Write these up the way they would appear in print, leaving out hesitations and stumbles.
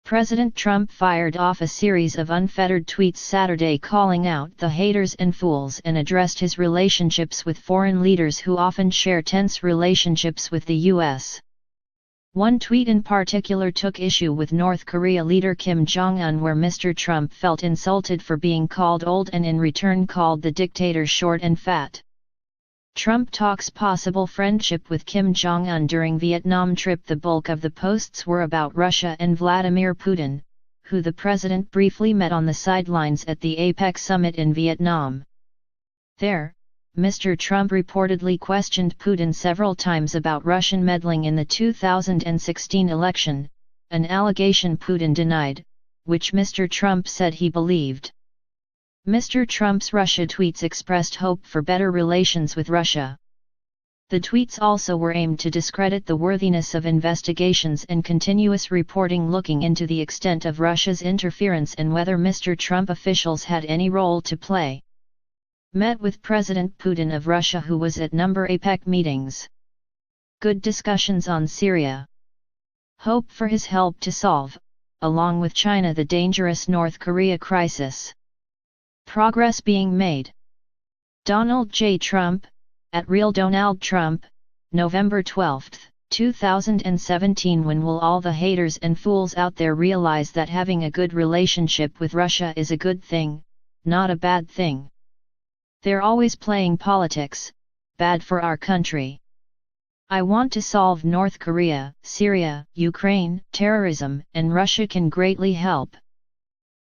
President Trump fired off a series of unfettered tweets Saturday calling out the haters and fools and addressed his relationships with foreign leaders who often share tense relationships with the U.S. One tweet in particular took issue with North Korea leader Kim Jong Un, where Mr. Trump felt insulted for being called old and in return called the dictator short and fat. Trump talks possible friendship with Kim Jong Un during Vietnam trip. The bulk of the posts were about Russia and Vladimir Putin, who the president briefly met on the sidelines at the APEC summit in Vietnam. There, Mr. Trump reportedly questioned Putin several times about Russian meddling in the 2016 election, an allegation Putin denied, which Mr. Trump said he believed. Mr. Trump's Russia tweets expressed hope for better relations with Russia. The tweets also were aimed to discredit the worthiness of investigations and continuous reporting looking into the extent of Russia's interference and whether Mr. Trump officials had any role to play. Met with President Putin of Russia, who was at number APEC meetings. Good discussions on Syria. Hope for his help to solve, along with China, the dangerous North Korea crisis. Progress being made. Donald J. Trump, at Real Donald Trump, November 12, 2017. When will all the haters and fools out there realize that having a good relationship with Russia is a good thing, not a bad thing? They're always playing politics, bad for our country. I want to solve North Korea, Syria, Ukraine, terrorism, and Russia can greatly help.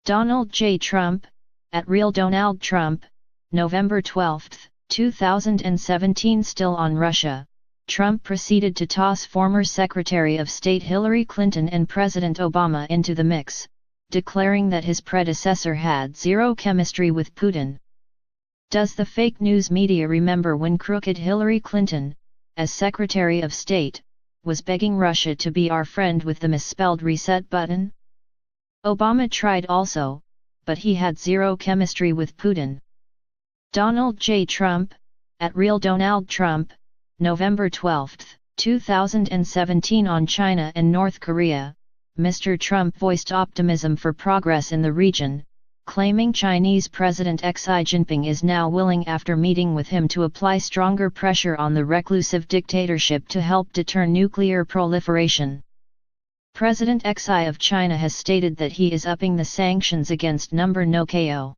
Donald J. Trump, at Real Donald Trump, November 12, 2017. Still on Russia, Trump proceeded to toss former Secretary of State Hillary Clinton and President Obama into the mix, declaring that his predecessor had zero chemistry with Putin. Does the fake news media remember when crooked Hillary Clinton, as Secretary of State, was begging Russia to be our friend with the misspelled reset button? Obama tried also, but he had zero chemistry with Putin. Donald J. Trump, at Real Donald Trump, November 12, 2017. On China and North Korea, Mr. Trump voiced optimism for progress in the region, claiming Chinese President Xi Jinping is now willing, after meeting with him, to apply stronger pressure on the reclusive dictatorship to help deter nuclear proliferation. President Xi of China has stated that he is upping the sanctions against No.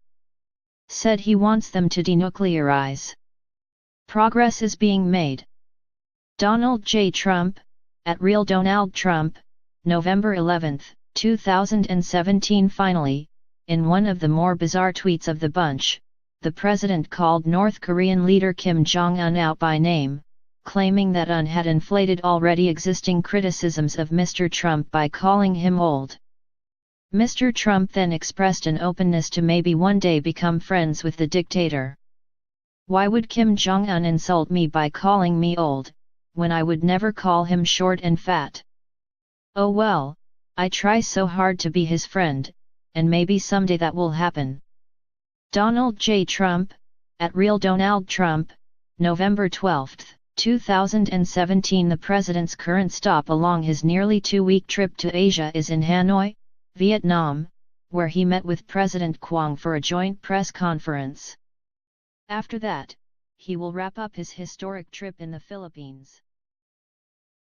Said he wants them to denuclearize. Progress is being made. Donald J. Trump, at Real Donald Trump, November 11, 2017. Finally, in one of the more bizarre tweets of the bunch, the president called North Korean leader Kim Jong Un out by name, claiming that Un had inflated already existing criticisms of Mr. Trump by calling him old. Mr. Trump then expressed an openness to maybe one day become friends with the dictator. Why would Kim Jong Un insult me by calling me old, when I would never call him short and fat? Oh well, I try so hard to be his friend, and maybe someday that will happen. Donald J. Trump, at Real Donald Trump, November 12, 2017. The president's current stop along his nearly 2-week trip to Asia is in Hanoi, Vietnam, where he met with President Quang for a joint press conference. After that, he will wrap up his historic trip in the Philippines.